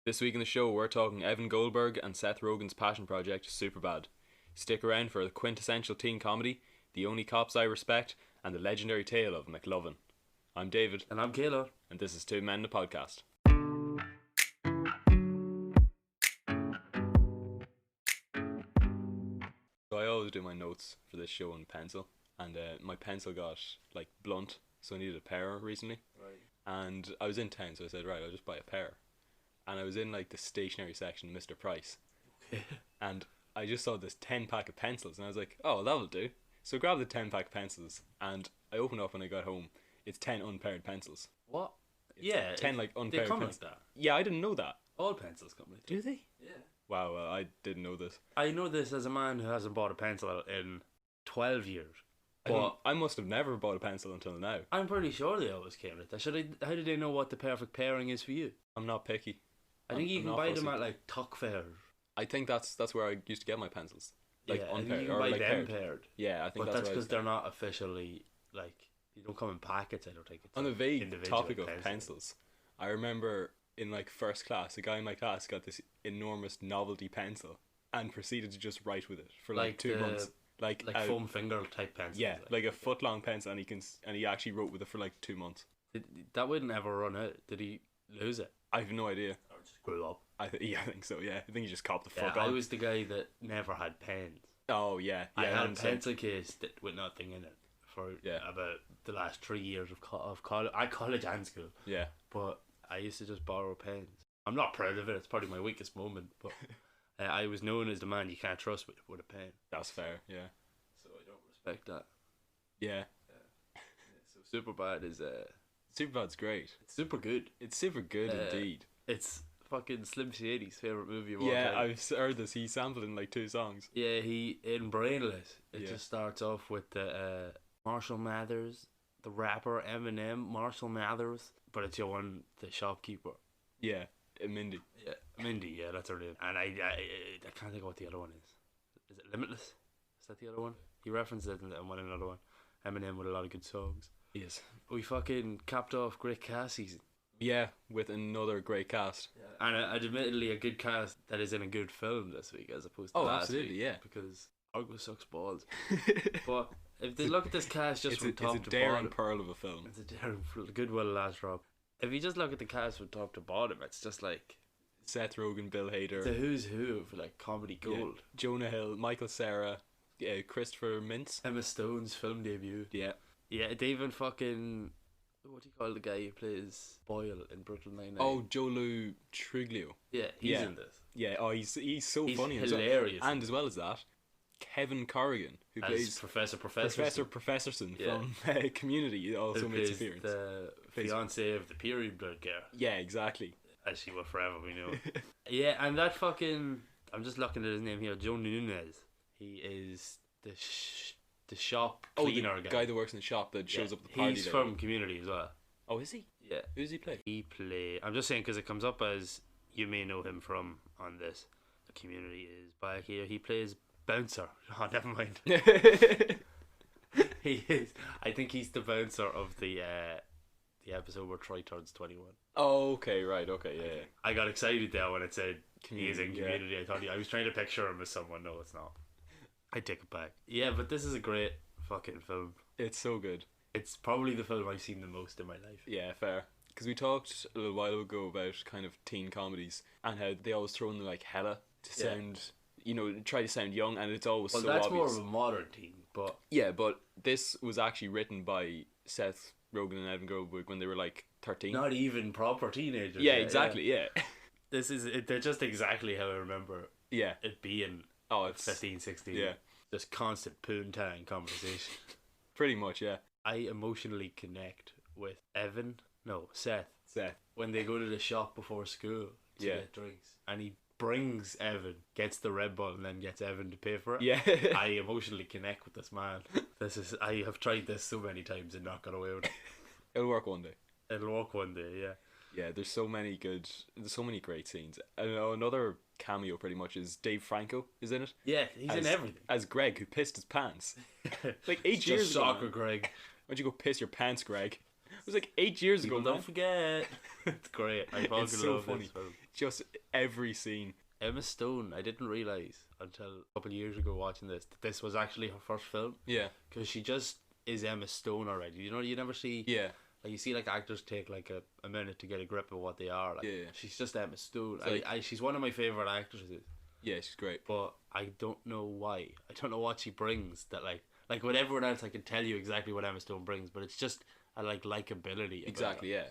This week in the show, we're talking Evan Goldberg and Seth Rogen's passion project, Superbad. Stick around for the quintessential teen comedy, The Only Cops I Respect, and the legendary tale of McLovin. I'm David. And I'm Caolan. And this is Two Men the Podcast. So I always do my notes for this show in pencil, and my pencil got blunt, so I needed a pair recently. Right. And I was in town, so I said, right, I'll just buy a pair. And I was in the stationery section, Mr. Price, and I just saw this 10-pack of pencils, and I was like, oh, that'll do. So I grabbed the 10-pack of pencils, and I opened up when I got home. It's 10 unpaired pencils. What? It's 10 unpaired they come pencils. like that. Yeah, I didn't know that. All pencils come like that. Do they? Yeah. Wow, I didn't know this. I know this as a man who hasn't bought a pencil in 12 years. But I must have never bought a pencil until now. I'm pretty sure they always came like that. How did they know what the perfect pairing is for you? I'm not picky. I think you I'm can not buy fussy. them at Tuck fairs. I think that's where I used to get my pencils. Yeah, I think unpaired you can or buy them paired. paired. Yeah, I think But that's that's where I because they're not officially they don't come in packets. I don't think. It's on the vague individual topic of pencils, I remember in first class, a guy in my class got this enormous novelty pencil and proceeded to just write with it for 2 months. Like foam finger type pencils. Yeah, like a foot long pencil, and he actually wrote with it for 2 months. That wouldn't ever run out. Did he lose it? I have no idea. Or just grew up? I think so. Yeah, I think he just copped the fuck I on. was the guy that never had pens. Oh yeah, I had a 100%. pencil case with nothing in it for about the last 3 years of college. College and school. Yeah, But I used to just borrow pens. I'm not proud of it. It's probably my weakest moment. But I was known as the man you can't trust with a pen. that's fair. Yeah, So I don't respect that. yeah. So Superbad is Superbad's great. it's super good. It's super good indeed. It's fucking Slim Shady's favorite movie of all Yeah, time. I've heard this. He sampled in 2 songs. Yeah, he in Brainless. It Yeah. just starts off with the Marshall Mathers, the rapper Eminem, Marshall Mathers, but it's the shopkeeper. Yeah, Mindy. Yeah, Mindy. Yeah, that's her name. And I can't think of what the other one is. Is it Limitless? Is that the other one? He referenced it in another one. Eminem with a lot of good songs. Yes. We fucking capped off great cast season. Yeah, with another great cast. And admittedly a good cast that is in a good film this week as opposed to Oh, last absolutely, week. yeah. Because Argo sucks balls. But if they look at this cast just from top to it's a daring bottom, pearl of a film. it's a daring good will last, Rob. If you just look at the cast from top to bottom, it's just Seth Rogen, Bill Hader, it's a who's who of comedy yeah, gold. Jonah Hill, Michael Cera, Christopher Mintz. Emma Stone's film debut. Yeah. Yeah, David fucking what do you call the guy who plays Boyle in Brooklyn Nine-Nine? Oh, Jolu Triglio. yeah, he's yeah. in this. Yeah. Oh, he's so He's funny. hilarious. And as well as that, Kevin Corrigan, who As plays Professor Professorson Yeah. from Community, also who makes plays appearance. the fiance of the period blood girl, Yeah, exactly. as she will forever be known. Yeah, and that fucking I'm just looking at his name here, Joe Nunez. He is the shop cleaner the guy that works in the shop that shows up at the party. He's there. from Community as well. Oh, is he? Yeah, Who does he play? I'm just saying because it comes up as you may know him from on this. The Community is back here. He plays bouncer. Oh, never mind. He is. I think he's the bouncer of the episode where Troy turns 21. Oh, okay, right, okay, yeah. I got excited there when it said he is in Community, Community. I was trying to picture him as someone. No, it's not. I take it back. Yeah, but this is a great fucking film. It's so good. It's probably the film I've seen the most in my life. Yeah, fair. Because we talked a little while ago about kind of teen comedies and how they always throw in hella to sound, try to sound young, and it's always Well, so that's obvious. more of a modern teen, but Yeah, but this was actually written by Seth Rogen and Evan Goldberg when they were 13. not even proper teenagers. Yeah, exactly, yeah. They're just exactly how I remember Yeah. it being Oh, it's 15, 16. Yeah. Just constant poontang conversation. pretty much, yeah. I emotionally connect with Seth. Seth. When they go to the shop before school to Yeah. get drinks. And he brings Evan, gets the Red Bull, and then gets Evan to pay for it. Yeah. I emotionally connect with this man. I have tried this so many times and not got away with it. It'll work one day. It'll work one day, yeah. Yeah, there's so many great scenes. Another cameo pretty much is Dave Franco is in it. Yeah, he's in everything. As Greg, who pissed his pants. 8 Just years ago. soccer, Greg. Why'd you go piss your pants, Greg? It was like 8 years People ago. don't forget. It's great. I fucking It's so love funny. this film. Just every scene. Emma Stone, I didn't realise until a couple of years ago watching this that this was actually her first film. Yeah. Because she just is Emma Stone already. You know, you never see... Yeah. Like, you see, like, actors take, like, a minute to get a grip of what they are. Like, Yeah. she's just Emma Stone. Like, she's one of my favourite actresses. Yeah, she's great. But I don't know why. I don't know what she brings that, like with everyone else, I can tell you exactly what Emma Stone brings, but it's just a, like, likability. Exactly, yeah.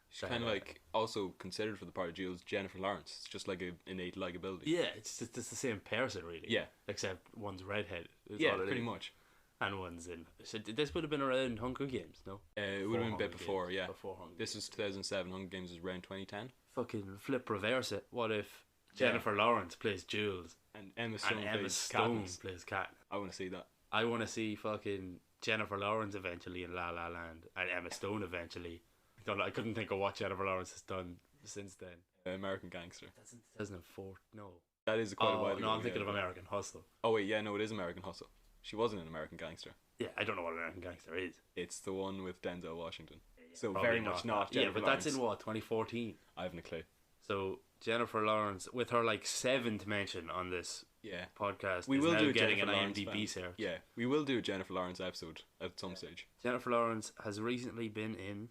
She's kind of like also considered for the part of Jules Jennifer Lawrence. It's just like a innate likability. Yeah, it's the same person, really. Yeah. Except one's redhead. Yeah, pretty much. And one's in. So this would have been around Hunger Games, no? It would have been a bit before, yeah. Before Hunger This was 2007. Hunger Games was around 2010. Fucking flip reverse it. What if Jennifer Lawrence plays Jules And Emma Stone and Emma plays Stone Katniss? plays Katniss? I want to see that. I want to see fucking Jennifer Lawrence eventually in La La Land and Emma Stone eventually. I couldn't think of what Jennifer Lawrence has done since then. American Gangster. That's in 2004. No. That is quite a while ago. No, I'm thinking of American Hustle. Oh wait, yeah, no, it is American Hustle. She wasn't an American Gangster. Yeah, I don't know what American Gangster is. It's the one with Denzel Washington. So Probably very much not Yeah, Jennifer but Lawrence. that's in what, 2014? I haven't a clue. So Jennifer Lawrence, with her like 7th mention on this Yeah. podcast, We is will now do a getting Jennifer an Lawrence IMDb fan. search. Yeah, we will do a Jennifer Lawrence episode at some stage. Jennifer Lawrence has recently been in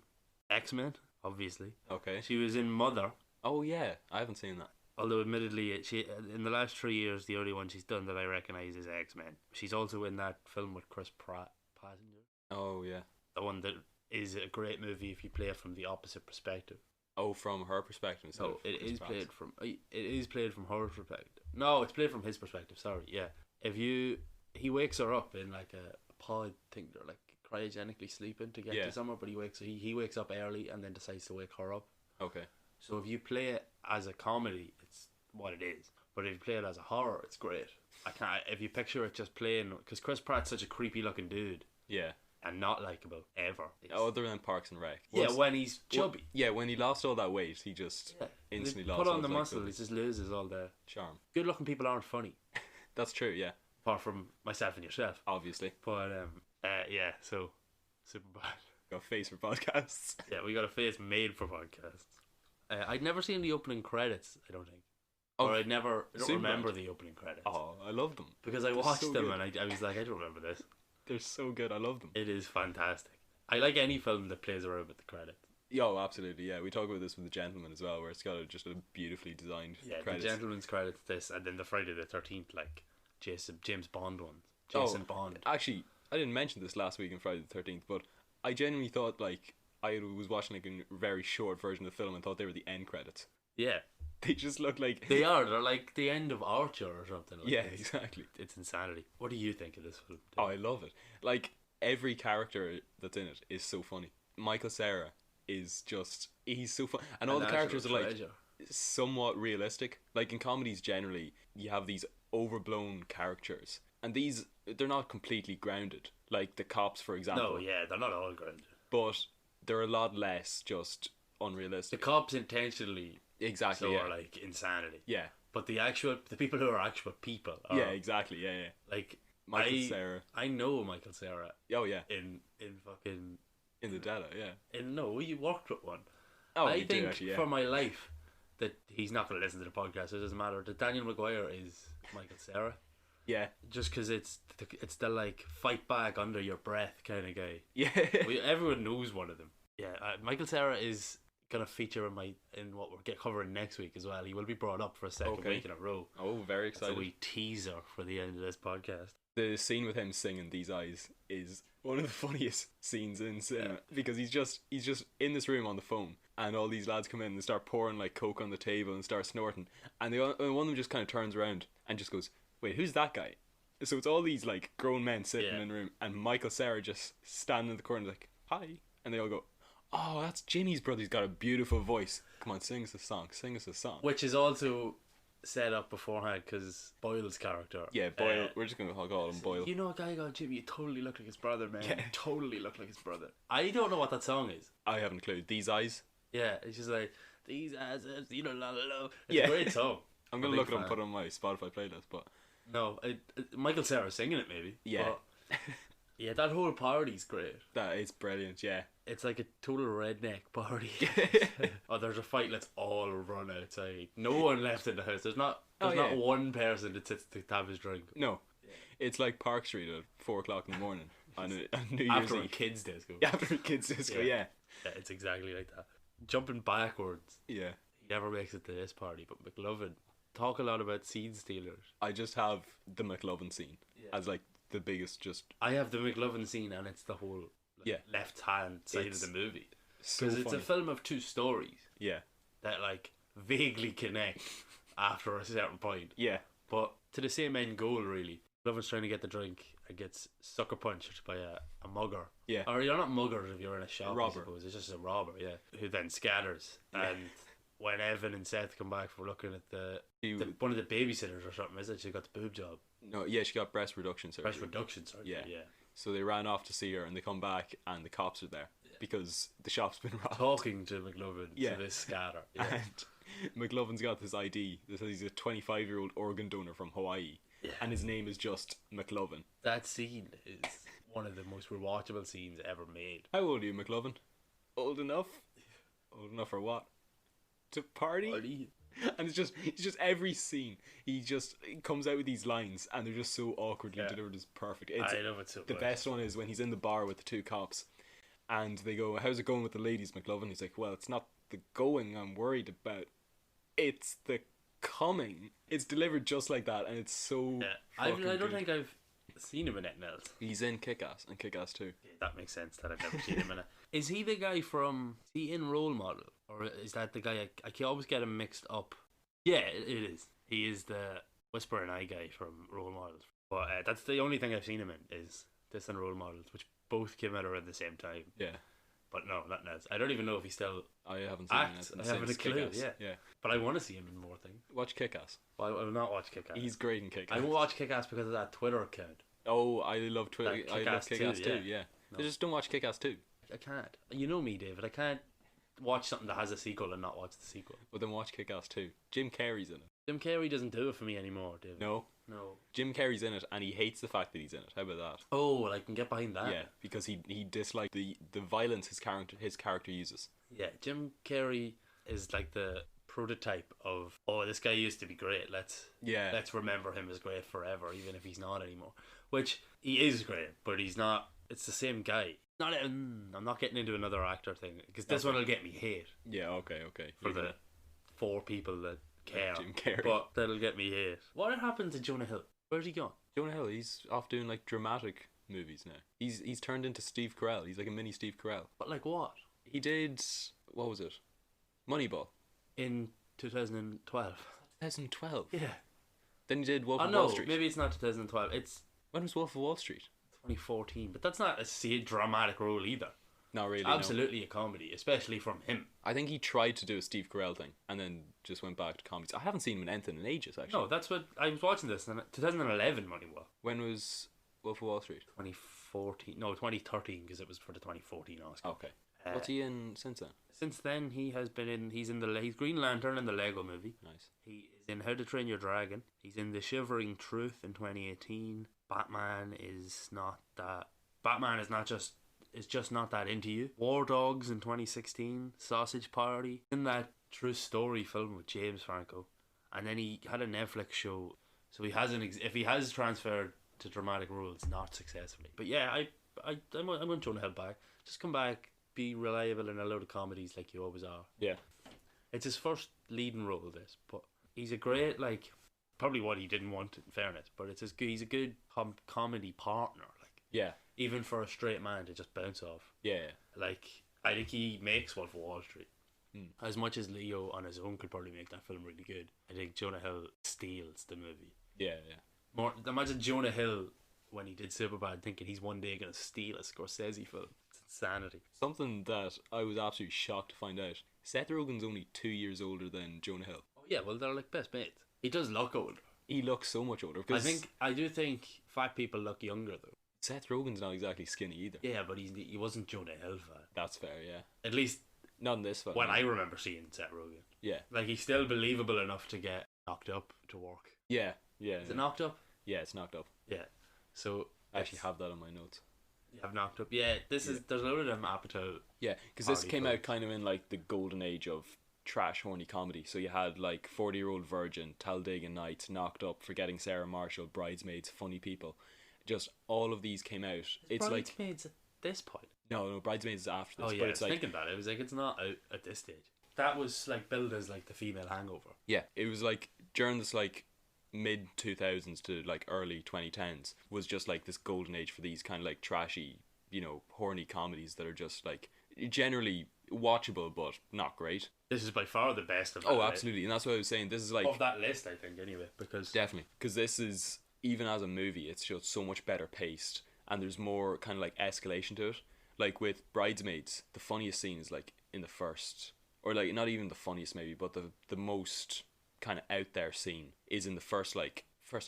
X-Men, obviously. Okay. She was in Mother, Oh yeah, I haven't seen that. although admittedly, she in the last 3 years, the only one she's done that I recognise is X-Men. She's also in that film with Chris Pratt, Passenger. Oh yeah. The one that is a great movie if you play it from the opposite perspective. Oh, from her perspective. instead So of it Chris is Pratt's. played from her perspective. No, it's played from his perspective. Sorry, yeah. He wakes her up in like a pod thing. They're like cryogenically sleeping to get Yeah. to somewhere, but he wakes up early and then decides to wake her up. Okay. So if you play it as a comedy, it's what it is. But if you play it as a horror, it's great. I can't. If you picture it just playing, because Chris Pratt's such a creepy looking dude Yeah. and not likable ever. Other than Parks and Rec. Yeah, Once- when he's chubby. Yeah, when he lost all that weight, he just instantly lost Put all on the his, muscle, like, he just loses all the charm. good looking people aren't funny. That's true. Yeah. Apart from myself and yourself. Obviously, But yeah, so Superbad. got a face for podcasts. Yeah, we got a face made for podcasts. I'd never seen the opening credits, I don't think. Oh, Or I don't Superbad? remember the opening credits. Oh, I love them. Because I They're watched so them good. and I was like, I don't remember this. They're so good. I love them. It is fantastic. I like any film that plays around with the credits. Yo, absolutely. Yeah, we talk about this with The Gentleman as well, where it's got just a beautifully designed Yeah, credits. the Gentleman's credits, this, and then the Friday the 13th, like James Bond ones. Jason Bond. Actually, I didn't mention this last week on Friday the 13th, but I genuinely thought, like, I was watching like a very short version of the film and thought they were the end credits. Yeah. They just look like... They're like the end of Archer or something. Like Yeah, this. exactly. It's insanity. What do you think of this film? Oh, I love it. Like, every character that's in it is so funny. Michael Cera is just... He's so fun. And all the characters are, like, somewhat realistic. Like, in comedies, generally, you have these overblown characters. And these, they're not completely grounded. Like, the cops, for example. No, yeah, they're not all grounded. But they're a lot less just The unrealistic. cops intentionally Exactly, so yeah. are like insanity. Yeah. But the people who are actual people are Yeah, exactly, yeah, yeah. like Michael Cera. I know Michael Cera Oh, yeah. in fucking In the data, yeah. no, you worked with one. Oh, I you think do, actually, yeah. for my life that he's not going to listen to the podcast, so it doesn't matter. That Daniel Maguire is Michael Cera. Yeah. Just because it's the like fight back under your breath kind of guy. Yeah. Everyone knows one of them. Yeah, Michael Cera is gonna feature in what we're covering next week as well. He will be brought up for a second Okay. week in a row. Oh, very It's excited. a wee teaser for the end of this podcast. The scene with him singing These Eyes is one of the funniest scenes in cinema because he's just in this room on the phone and all these lads come in and start pouring like coke on the table and start snorting and one of them just kind of turns around and just goes, wait, who's that guy? So it's all these like grown men sitting in the room and Michael Cera just standing in the corner like, hi, and they all go, oh, that's Jimmy's brother, he's got a beautiful voice, come on, sing us a song. Which is also set up beforehand because Boyle's character. Yeah, Boyle, we're just gonna call him Boyle. You know a guy called Jimmy, you totally look like his brother, man. Yeah. You totally look like his brother. I don't know what that song is. I haven't a clue. These Eyes. Yeah, it's just like, these eyes, you know, la la la. It's Yeah. a great song. I'm gonna big look it up and fan. put it on my Spotify playlist, but No, Michael Cera singing it maybe. Yeah. But, yeah, that whole party's great. that is brilliant. Yeah, It's like a total redneck party. Oh, there's a fight. Let's all run outside. No one left in the house. There's not one person that sits to have his drink. No, it's like Park Street at 4:00 in the morning on New Year's After Eve. a kids' disco. After a kids' disco, yeah. Yeah, it's exactly like that. Jumping backwards. Yeah. He never makes it to this party, but McLovin. Talk a lot about scene stealers. I just have the McLovin scene as like the biggest. Just I have the McLovin scene, and it's the whole left hand side of the movie because it's a film of two stories. Yeah. That like vaguely connect after a certain point. Yeah. But to the same end goal, really. McLovin's trying to get the drink and gets sucker punched by a mugger. Yeah. Or you're not muggers if you're in a shop, I suppose. It's just a robber, yeah. Who then scatters. Yeah. And when Evan and Seth come back for looking at one of the babysitters or something, is it? She got the boob job. No, yeah, she got breast reduction surgery. Breast reduction surgery, yeah. So they ran off to see her and they come back and the cops are there because the shop's been robbed. Talking to McLovin, to this scatter. Yeah. And McLovin's got this ID that says he's a 25-year-old organ donor from Hawaii. Yeah. And his name is just McLovin. That scene is one of the most rewatchable scenes ever made. How old are you, McLovin? Old enough? Old enough for what? To party? And it's just every scene he comes out with these lines and they're just so awkwardly delivered. It's perfect. I love it so much. The best one is when he's in the bar with the two cops and they go, "How's it going with the ladies, McLovin?" He's like, "Well, it's not the going I'm worried about, it's the coming." It's delivered just like that and it's so I don't think I've seen him in anything else. He's in Kick-Ass and Kick-Ass 2. Yeah, that makes sense that I've never seen him in it. Is he the guy from... Is he in Role Model? Or is that the guy... I can always get him mixed up. Yeah, it is. He is the Whispering Eye guy from Role Models. But that's the only thing I've seen him in, is this and Role Models, which both came out around the same time. Yeah. But no, not else. I don't even know if he still I haven't seen acts. I haven't a clue. Yeah. But I want to see him in more things. Watch Kick-Ass. Well, I will not watch Kick-Ass. He's great in Kick-Ass. I won't watch Kick-Ass because of that Twitter account. Oh, I love Twitter. I love Kick-Ass too. Yeah. No. I just don't watch Kick-Ass 2. I can't. You know me, David. I can't watch something that has a sequel and not watch the sequel. Well, then watch Kick-Ass 2. Jim Carrey's in it. Jim Carrey doesn't do it for me anymore, David. No. Jim Carrey's in it, and he hates the fact that he's in it. How about that? Oh, well, I can get behind that. Yeah, because he disliked the violence his character uses. Yeah, Jim Carrey is like the prototype of, oh, this guy used to be great. Let's remember him as great forever, even if he's not anymore. Which he is great, but he's not. It's the same guy. I'm not getting into another actor thing because this one will get me hate. Yeah, okay. For the 4 people that care, Jim Carrey. But that'll get me hate. What happened to Jonah Hill? Where's he gone? Jonah Hill, he's off doing like dramatic movies now. He's turned into Steve Carell. He's like a mini Steve Carell. But like what? He did, what was it? Moneyball. In 2012. 2012? Yeah. Then he did Wolf of Wall Street. Maybe it's not 2012. When was Wolf of Wall Street? 2014. But that's not a dramatic role either. Not really. It's absolutely a comedy, especially from him. I think he tried to do a Steve Carell thing and then just went back to comedies. I haven't seen him in anything in ages, actually. No, that's what I was watching this in 2011 Moneyball. When was Wolf of Wall Street? 2014. No, 2013 because it was for the 2014 Oscar. Okay. What's he in since then? Since then, he's Green Lantern in the Lego Movie. Nice. He is in How to Train Your Dragon. He's in The Shivering Truth in 2018. Batman is just not that into you. War Dogs in 2016. Sausage Party. In that True Story film with James Franco. And then he had a Netflix show. So he hasn't. If he has transferred to dramatic roles, not successfully. But yeah, I want Jonah Hill back. Just come back, be reliable in a load of comedies like you always are. Yeah. It's his first leading role, this, but he's a great, probably what he didn't want, in fairness, but he's a good comedy partner, yeah, even for a straight man to just bounce off. Yeah. I think he makes Wolf of Wall Street. As much as Leo on his own could probably make that film really good, I think Jonah Hill steals the movie. Yeah. More, imagine Jonah Hill when he did Superbad thinking he's one day going to steal a Scorsese film. It's insanity. Something that I was absolutely shocked to find out. Seth Rogen's only 2 years older than Jonah Hill. Oh yeah, well they're like best mates. He does look older. He looks so much older. I do think fat people look younger though. Seth Rogen's not exactly skinny either. Yeah, but he wasn't Jonah Hill fat. That's fair, yeah. At least not in this film. When I remember seeing Seth Rogen. Yeah. He's still believable enough to get knocked up to work. Yeah. Is it knocked up? Yeah, it's knocked up. Yeah. So I actually have that on my notes. You have Knocked Up. Yeah, there's a load of them Apatow. Yeah, because this Party came films. out kind of in like the golden age of trash horny comedy. So you had like 40-Year-Old Virgin, Talladega Nights, Knocked Up, Forgetting Sarah Marshall, Bridesmaids, Funny People. Just all of these came out. It's like Bridesmaids at this point. no, Bridesmaids is after this. Oh yeah, but I it's was like thinking that. It was like it's not out at this stage. That was like billed as like the female Hangover. yeah, it was like during this like mid 2000s to like early 2010s was just like this golden age for these kind of like trashy, horny comedies that are just like generally watchable but not great. This is by far the best of that. Oh, absolutely, and that's what I was saying. This is like Of that list, I think, anyway, because definitely because this is even as a movie, it's just so much better paced and there's more kind of like escalation to it. Like with Bridesmaids, the funniest scene is like in the first, or like not even the funniest maybe, but the most kind of out there scene is in the first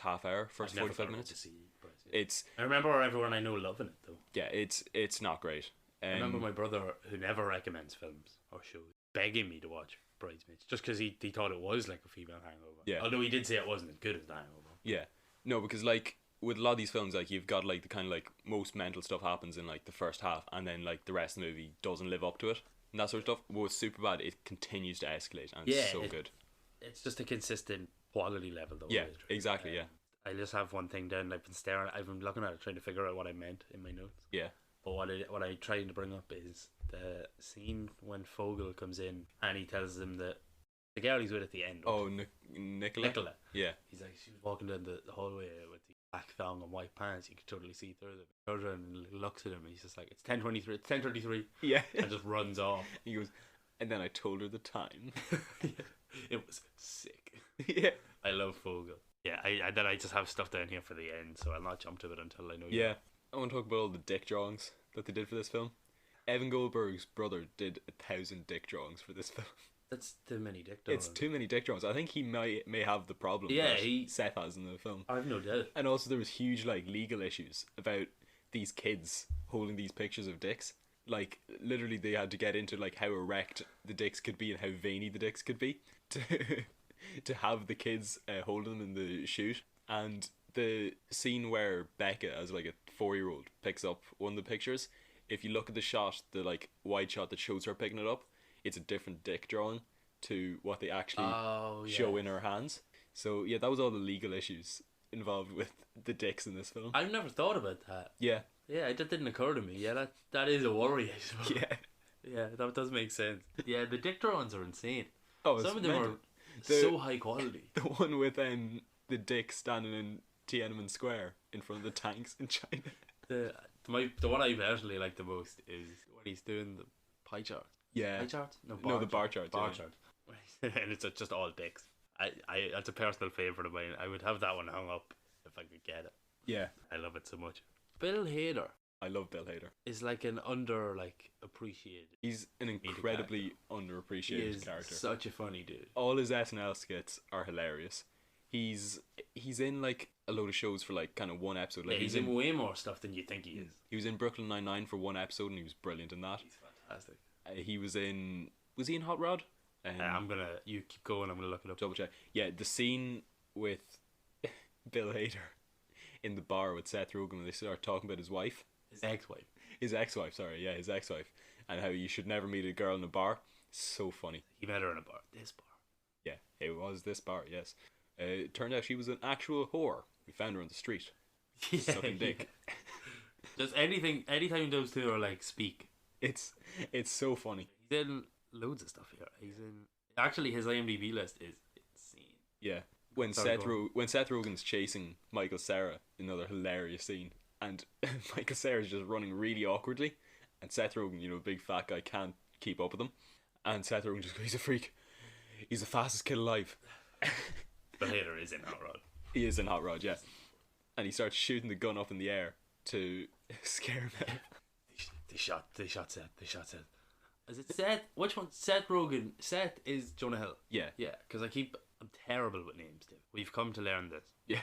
half hour, first I've never 45 thought minutes. to see Bridesmaids. It's I remember everyone I know loving it though. yeah, it's not great. I remember my brother, who never recommends films or shows, begging me to watch Bridesmaids just because he thought it was like a female Hangover. Yeah. Although he did say it wasn't as good as the Hangover. Yeah. No, because like with a lot of these films, like you've got like the kind of like most mental stuff happens in like the first half, and then like the rest of the movie doesn't live up to it and that sort of stuff. But with Superbad, it continues to escalate and it's so good. It's just a consistent quality level though. Yeah, exactly. Yeah, I just have one thing down. I've been looking at it, trying to figure out what I meant in my notes. yeah, But what I trying to bring up is the scene when Fogel comes in and he tells them that the girl he's with at the end. oh, Nicola. Yeah, He's like, she was walking down the hallway with the black thong and white pants. You could totally see through them. He turns around and looks at him and he's just like, it's 10:23. It's 10:33. yeah. And just runs off. He goes, and then I told her the time. It was sick. Yeah, I love Fogel. Yeah, I just have stuff down here for the end, so I'll not jump to it until I know. yeah. I want to talk about all the dick drawings that they did for this film. Evan Goldberg's brother did 1,000 dick drawings for this film. That's too many dick drawings. It's too many dick drawings. I think he may have the problem Yeah, that Seth has in the film. I've no doubt. And also there was huge like legal issues about these kids holding these pictures of dicks. Like literally they had to get into like how erect the dicks could be and how veiny the dicks could be to have the kids holding them in the shoot. And the scene where Becca as like a 4-year-old picks up one of the pictures, if you look at the shot, the like wide shot that shows her picking it up, it's a different dick drawing to what they actually show in her hands. So yeah, that was all the legal issues involved with the dicks in this film. I've never thought about that. Yeah. Yeah, that didn't occur to me. Yeah, that is a worry, I suppose. Yeah. Yeah, that does make sense. Yeah, the dick drawings are insane. Oh, Some of them mental. are so high quality. The one with the dick standing in Tiananmen Square in front of the tanks in China. The one I personally like the most is when he's doing the pie chart. Yeah. Pie chart? No, the bar chart. Bar yeah. chart. And it's just all dicks. I that's a personal favourite of mine. I would have that one hung up if I could get it. Yeah. I love it so much. Bill Hader I love Bill Hader. is like an appreciated. He's an incredibly underappreciated He is character. such a funny dude. All his SNL skits are hilarious. He's in like a load of shows for like kind of one episode. Like Yeah, he's in way more stuff than you think he is. He was in Brooklyn Nine-Nine for one episode and he was brilliant in that. He's fantastic. He was in Hot Rod? You keep going, I'm gonna look it up. Double check. Yeah, the scene with Bill Hader in the bar with Seth Rogen when they start talking about his wife. His ex-wife. His ex-wife, and how you should never meet a girl in a bar. So funny. He met her in a bar. This bar. Yeah, it was this bar, yes. It turned out she was an actual whore. We found her on the street. Sucking dick. Just anytime those two are like speak. It's so funny. He's in loads of stuff here. Actually his IMDb list is insane. Yeah. When Seth Rogen's chasing Michael Cera, another hilarious scene, and Michael Cera's just running really awkwardly, and Seth Rogen, big fat guy, can't keep up with him, and Seth Rogen just goes, he's a freak. He's the fastest kid alive. But Hader is in Hot Rod. He is in Hot Rod, yeah. And he starts shooting the gun up in the air to scare him out. They shot Seth. Is it Seth? Which one? Seth Rogen. Seth is Jonah Hill. Yeah. Yeah, because I'm terrible with names, Tim. We've come to learn this. Yeah.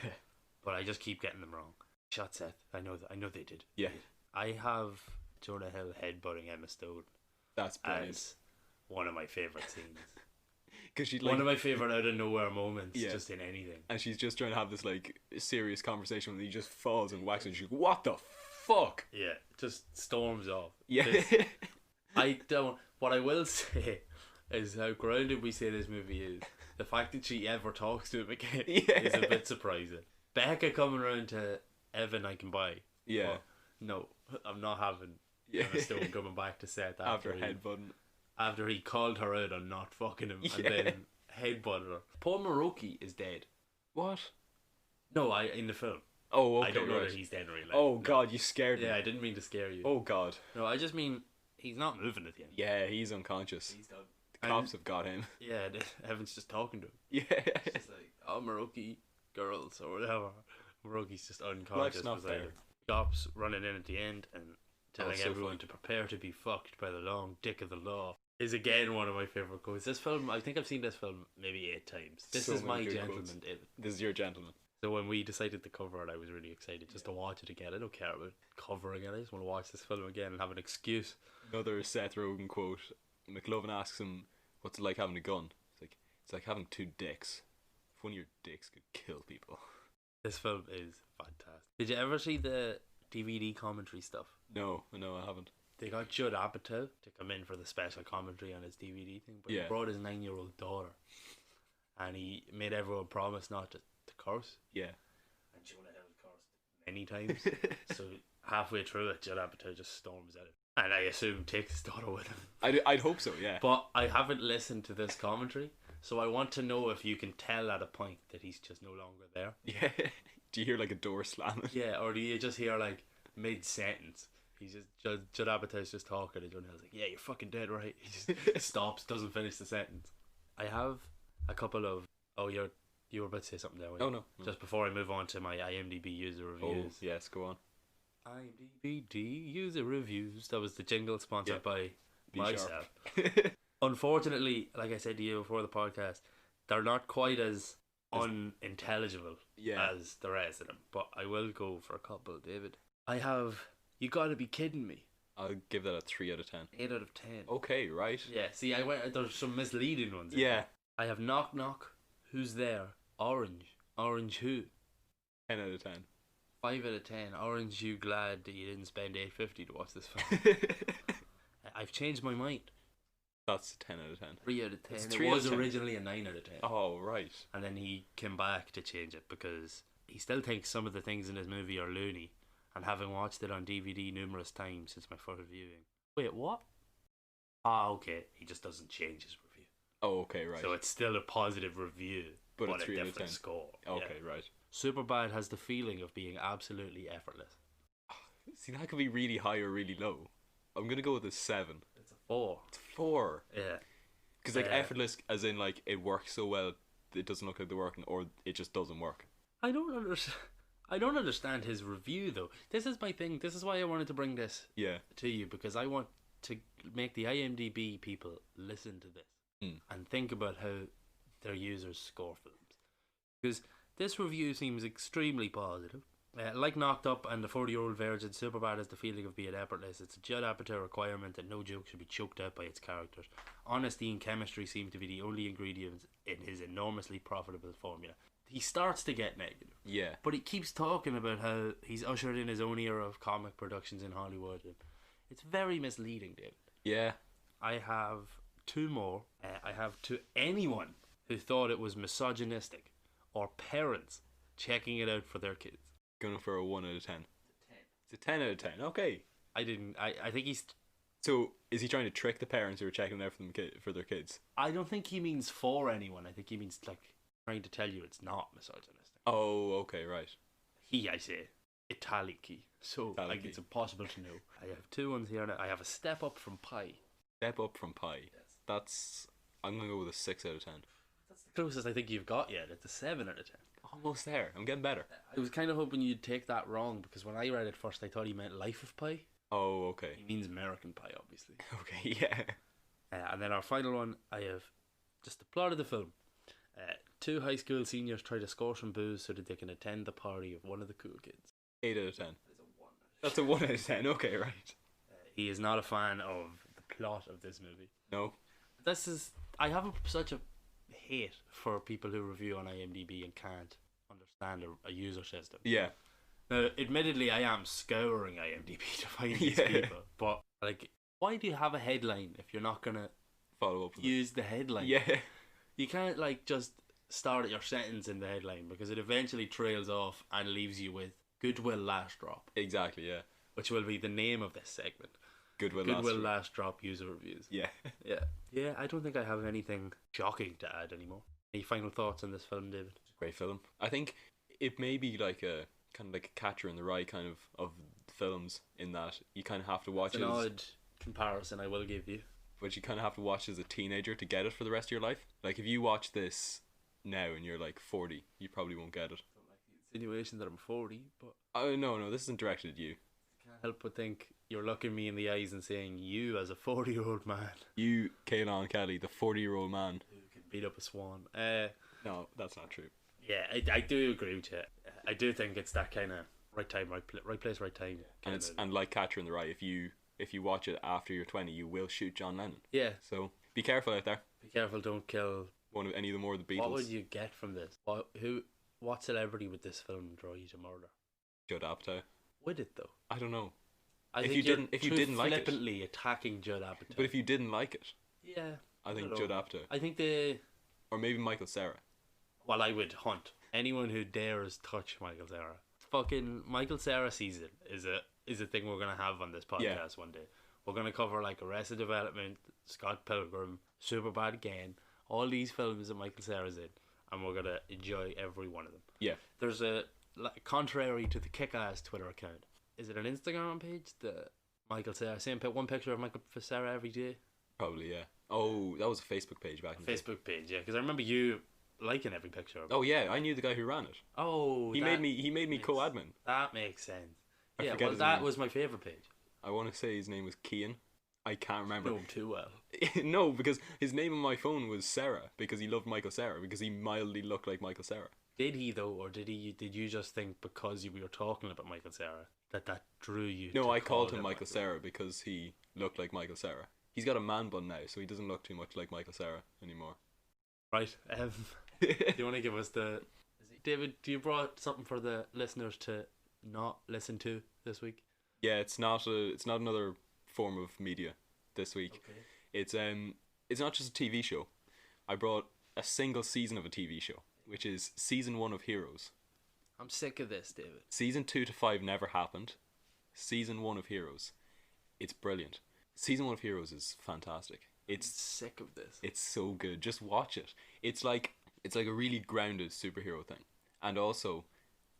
But I just keep getting them wrong. Shot Seth. I know they did. Yeah. I have Jonah Hill headbutting Emma Stone. That's brilliant. As one of my favourite scenes. Because she's one of my favourite out of nowhere moments, just in anything. And she's just trying to have this like serious conversation when he just falls and whacks and she's like, what the fuck? Yeah, just storms off. Yeah. What I will say is how grounded we say this movie is. The fact that she ever talks to him again is a bit surprising. Becca coming around to Evan I can buy. Yeah. Well, no, I'm not having Emma Stone coming back to set after headbutting. After he called her out on not fucking him and then headbutted her. Paul Maroki is dead. What? No, in the film. Oh, okay. I don't know that he's dead in real life. Oh, God, you scared me. Yeah, I didn't mean to scare you. Oh, God. No, I just mean he's not moving at the end. Yeah, he's unconscious. He's done. The cops have got him. Yeah, Evan's just talking to him. Yeah. It's just like, oh, Maroki girls or whatever. Maroki's just unconscious. Life's not fair. Cops running in at the end and telling everyone funny. to prepare to be fucked by the long dick of the law is again one of my favourite quotes. This film, I think I've seen this film maybe 8 times. This is my gentleman, David. This is your gentleman. So when we decided to cover it, I was really excited just to watch it again. I don't care about covering it. I just want to watch this film again and have an excuse. Another Seth Rogen quote. McLovin asks him, what's it like having a gun? It's like having 2 dicks. If one of your dicks could kill people. This film is fantastic. Did you ever see the DVD commentary stuff? No, I haven't. They got Judd Apatow to come in for the special commentary on his DVD thing, but he brought his 9-year-old daughter, and he made everyone promise not to curse. Yeah. And Jonah Hill cursed many times. So halfway through it, Judd Apatow just storms at it, and I assume takes his daughter with him. I'd hope so, yeah. But I haven't listened to this commentary, so I want to know if you can tell at a point that he's just no longer there. Yeah. Do you hear like a door slamming? Yeah, or do you just hear like mid-sentence? He's just Judd Apatow's just talking, and Jonah Hill's like, "Yeah, you're fucking dead, right?" He just stops, doesn't finish the sentence. I have a couple of. Oh, you were about to say something there. Oh no. Just before I move on to my IMDb user reviews. Oh yes, go on. IMDb user reviews. That was the jingle sponsored by myself. Unfortunately, like I said to you before the podcast, they're not quite as unintelligible as the rest of them. But I will go for a couple, David. I have You Gotta Be Kidding Me. I'll give that a 3 out of 10. 8 out of 10. Okay, right. Yeah, see, there's some misleading ones. Yeah. I have Knock Knock, Who's There, Orange, Orange Who. 10 out of 10. 5 out of 10. Orange, you glad that you didn't spend $8.50 to watch this film? I've changed my mind. That's a 10 out of 10. 3 out of 10. It's It 3 out was of 10. originally a 9 out of 10. Oh, right. And then he came back to change it because he still thinks some of the things in his movie are loony. And having watched it on DVD numerous times since my first viewing. Wait, what? Ah, okay. He just doesn't change his review. Oh, okay, right. So it's still a positive review, but a 3 out of different 10. score. Okay, right. Superbad has the feeling of being absolutely effortless. See, that could be really high or really low. I'm gonna go with a 7. It's a 4. It's 4. Yeah. Because like effortless, as in like it works so well, it doesn't look like they're working, or it just doesn't work. I don't understand his review though. This is my thing. This is why I wanted to bring this to you, because I want to make the IMDb people listen to this and think about how their users score films. Because this review seems extremely positive. Like Knocked Up and The 40-Year-Old Virgin, Superbad has the feeling of being effortless. It's a Judd Apatow requirement that no joke should be choked out by its characters. Honesty and chemistry seem to be the only ingredients in his enormously profitable formula. He starts to get negative. Yeah. But he keeps talking about how he's ushered in his own era of comic productions in Hollywood. It's very misleading, David. Yeah. I have 2 more. I have to anyone who thought it was misogynistic or parents checking it out for their kids. Going for a 1 out of 10. It's a 10 out of 10. Okay. I think he's... So, is he trying to trick the parents who are checking it out for their kids? I don't think he means for anyone. I think he means like trying to tell you it's not misogynistic. Oh, okay, right. I say Italiki. So like it's impossible to know. I have 2 ones here now. I have a Step Up from Pi. Step Up from Pi. Yes. I'm gonna go with a 6 out of 10. That's the closest I think you've got yet. It's a 7 out of 10. Almost there. I'm getting better. I was kind of hoping you'd take that wrong, because when I read it first I thought he meant Life of Pi. Oh, okay. He means American Pie, obviously. Okay, yeah. And then our final one, I have just the plot of the film. 2 high school seniors try to score some booze so that they can attend the party of one of the cool kids. 8 out of 10. That's a 1 out of 10. Okay, right. He is not a fan of the plot of this movie. No. I have such a hate for people who review on IMDb and can't understand a user system. Yeah. Now, admittedly, I am scouring IMDb to find these Yeah. people, but like, why do you have a headline if you're not gonna Follow up with use the headline? Yeah. You can't like just start your sentence in the headline because it eventually trails off and leaves you with Goodwill Last Drop, Exactly, yeah. which will be the name of this segment. Goodwill Last Drop user reviews. Yeah. Yeah, I don't think I have anything shocking to add anymore. Any final thoughts on this film, David? Great film. I think it may be like a kind of like a Catcher in the Rye kind of films, in that you kind of have to watch It's an it, odd comparison I will give you. but you kind of have to watch as a teenager to get it for the rest of your life. Like if you watch this now and you're like 40, you probably won't get it. I don't like the insinuation that I'm 40, but Oh no, this isn't directed at you. I can't help but think you're looking me in the eyes and saying, you as a 40-year-old man You, Caolan Kelly, the 40-year-old man. who can beat up a swan. No, that's not true. Yeah, I do agree with you. I do think it's that kind of right time, right place, right time. And it's like Catcher in the Rye. If you watch it after you're 20, you will shoot John Lennon. Yeah, So be careful out there. be careful, don't kill. One of any of the more of the Beatles. What would you get from this? What celebrity would this film draw you to murder? Judd Apatow. Would it though? I don't know. I If think you you're didn't- if you too didn't like it. flippantly attacking Judd Apatow. But if you didn't like it, yeah, I think don't Judd know. Apatow. I think the Or maybe Michael Cera. well, I would hunt anyone who dares touch Michael Cera. Fucking Michael Cera season is a thing we're gonna have on this podcast one day. We're gonna cover like Arrested Development, Scott Pilgrim, Superbad again, all these films that Michael Cera's in, and we're gonna enjoy every one of them. Yeah. There's a contrary to the Kick-Ass Twitter account. Is it an Instagram page? The Michael Cera, one picture of Michael Cera every day. Probably, yeah. Oh, that was a Facebook page back in the day. Facebook page, yeah, because I remember you liking every picture of it. Oh yeah, I knew the guy who ran it. Oh, He made me co-admin. That makes sense. I Yeah, forget well, his that name. was my favorite page. I want to say his name was Kian. I can't remember. Know him too well. No, because his name on my phone was Sarah, because he loved Michael Cera, because he mildly looked like Michael Cera. Did he though, or did you just think because you were talking about Michael Cera that drew you? No, to I call called him Michael Cera because he looked like Michael Cera. He's got a man bun now, so he doesn't look too much like Michael Cera anymore. Right. Do you want to give us the? David, do you brought something for the listeners to not listen to this week? Yeah, it's not another form of media this week. Okay. It's not just a TV show. I brought a single season of a TV show, which is season 1 of Heroes. I'm sick of this, David. Season 2 to 5 never happened. Season 1 of Heroes. It's brilliant. Season 1 of Heroes is fantastic. I'm sick of this. It's so good. Just watch it. It's like a really grounded superhero thing. And also,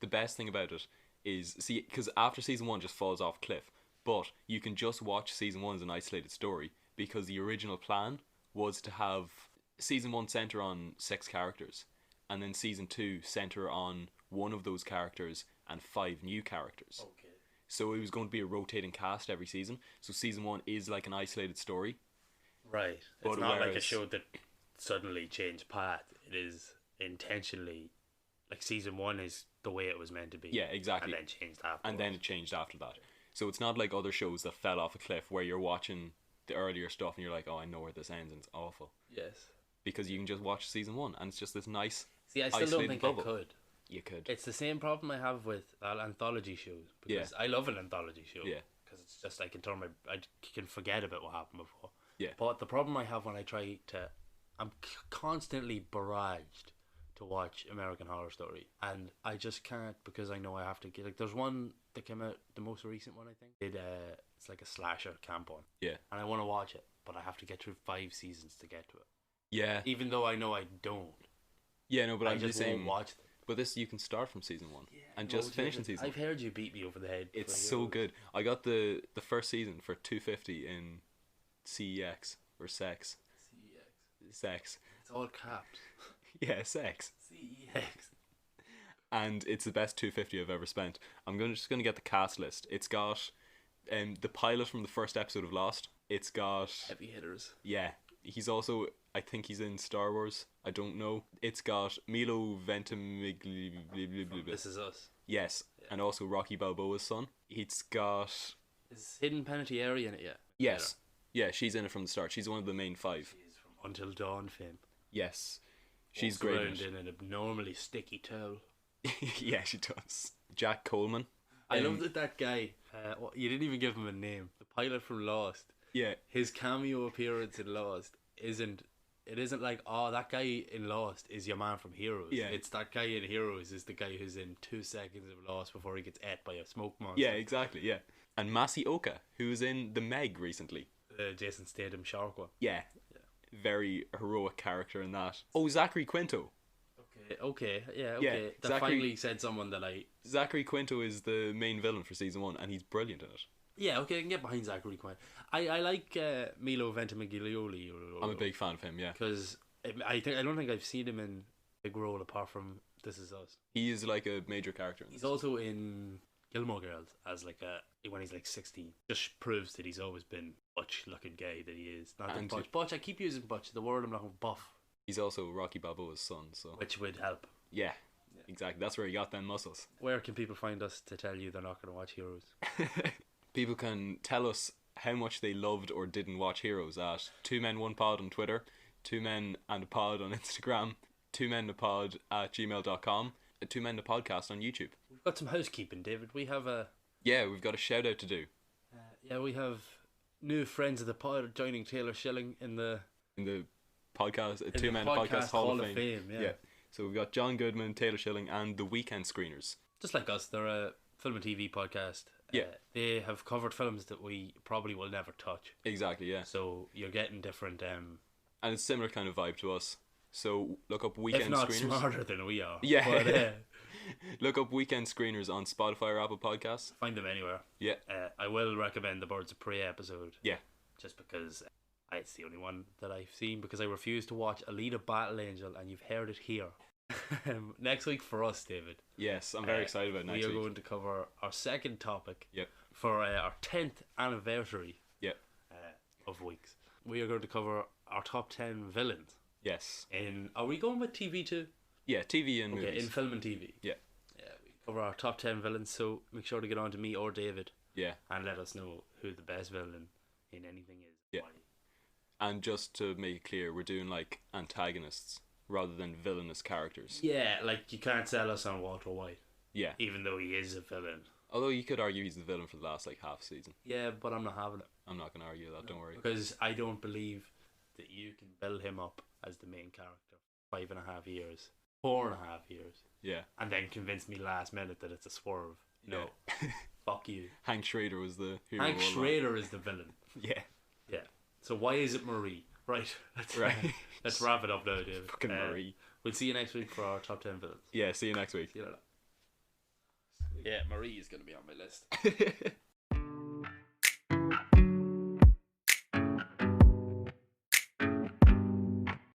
the best thing about it is, because after season 1 just falls off a cliff, but you can just watch season 1 as an isolated story, because the original plan was to have season 1 center on 6 characters, and then season 2 center on one of those characters and 5 new characters. Okay. So it was going to be a rotating cast every season. So season 1 is like an isolated story. Right. But It's not like a whereas- show that suddenly changed path. It is intentionally, like season 1 is the way it was meant to be. Yeah, exactly. And then changed after. And then it changed after that. So it's not like other shows that fell off a cliff where you're watching the earlier stuff and you're like, oh, I know where this ends, and it's awful. Yes. Because you can just watch season 1 and it's just this nice. See, I still don't isolated think bubble. I could. You could. It's the same problem I have with anthology shows, because I love an anthology show. Yeah. Because it's just I can forget about what happened before. Yeah. But the problem I have when I try to, I'm constantly barraged to watch American Horror Story, and I just can't, because I know I have to get, like, there's one that came out, the most recent one I think. It's like a slasher camp one. Yeah. And I want to watch it, but I have to get through 5 seasons to get to it. Yeah. Even though I know I don't. Yeah, no, but I I'm just just saying. won't watch them. But this, you can start from season 1 and just finish in season 1. I've heard you beat me over the head. It's for so years. good. I got the first season for $2.50 in CEX or Sex. CEX. Sex. It's all capped. Yeah, Sex. CEX. And it's the best $2.50 I've ever spent. Just gonna get the cast list. It's got the pilot from the first episode of Lost. It's got Heavy hitters. yeah. He's also, I think he's in Star Wars. I don't know. It's got Milo Ventimiglia. This Is Us. Yes, and also Rocky Balboa's son. It's got Is Hidden Penitentiary in it yet? yes, yeah. She's in it from the start. She's one of the main 5. She's from Until Dawn fame. Yes, she's Walks great. around in an abnormally sticky towel. Yeah, she does. Jack Coleman I love that guy. You didn't even give him a name. The pilot from Lost. Yeah. His cameo appearance in Lost isn't like, oh, that guy in Lost is your man from Heroes. Yeah. It's that guy in Heroes is the guy who's in 2 seconds of Lost before he gets ate by a smoke monster. Yeah, exactly, yeah. And Masioka, who's in The Meg recently. Jason Statham shark one. Yeah. Very heroic character in that. Oh, Zachary Quinto. Okay. Yeah, That finally said someone that Zachary Quinto is the main villain for season 1, and he's brilliant in it. Yeah, okay, I can get behind Zachary Quinto. I like Milo Ventimiglia. I'm a big fan of him, yeah. Because I don't think I've seen him in a big role apart from This Is Us. He is like a major character. He's also in Gilmore Girls as when he's like 16. Just proves that he's always been Butch looking gay that he is. Not that Butch. Butch, I keep using Butch. The word I'm not going buff. He's also Rocky Balboa's son, so which would help. Yeah, exactly. That's where he got them muscles. Where can people find us to tell you they're not going to watch Heroes? People can tell us how much they loved or didn't watch Heroes at 2men1pod on Twitter, 2men&a-pod on Instagram, 2menapod@gmail.com, and 2men-a-podcast on YouTube. We've got some housekeeping, David. We have we've got a shout out to do. We have new friends of the pod joining Taylor Schilling in the podcast, Two Men Podcast Hall of Fame. Yeah. So we've got John Goodman, Taylor Schilling, and the Weekend Screeners. Just like us, they're a film and TV podcast. Yeah. They have covered films that we probably will never touch. Exactly, yeah. So you're getting different... and it's similar kind of vibe to us. So look up Weekend Screeners. If not smarter than we are. Yeah. But, look up Weekend Screeners on Spotify or Apple Podcasts. Find them anywhere. Yeah. I will recommend the Birds of Prey episode. Yeah. Just because it's the only one that I've seen, because I refuse to watch Alita Battle Angel, and you've heard it here. Next week for us, David. Yes, I'm very excited about next week. We are going to cover our second topic Yep. for our 10th anniversary Yep. of weeks. We are going to cover our top 10 villains. Yes. Are we going with TV too? Yeah, TV and movies. In film and TV. Yeah. Yeah, we cover our top 10 villains, so make sure to get on to me or David. Yeah. And let us know who the best villain in anything is. Yeah. Why. And just to make it clear, we're doing like antagonists rather than villainous characters. Yeah, like you can't sell us on Walter White. Yeah. Even though he is a villain. Although you could argue he's the villain for the last like half season. Yeah, but I'm not having it. I'm not going to argue that, don't worry. Because I don't believe that you can build him up as the main character 5.5 years, 4.5 years. Yeah. And then convince me last minute that it's a swerve. No. Fuck you. Hank Schrader was the hero. Hank Schrader is the villain. Yeah. Yeah. So why is it Marie? Right. Let's wrap it up now, David. Fucking Marie. We'll see you next week for our top 10 villains. Yeah, see you next week. See you later. Yeah, Marie is going to be on my list.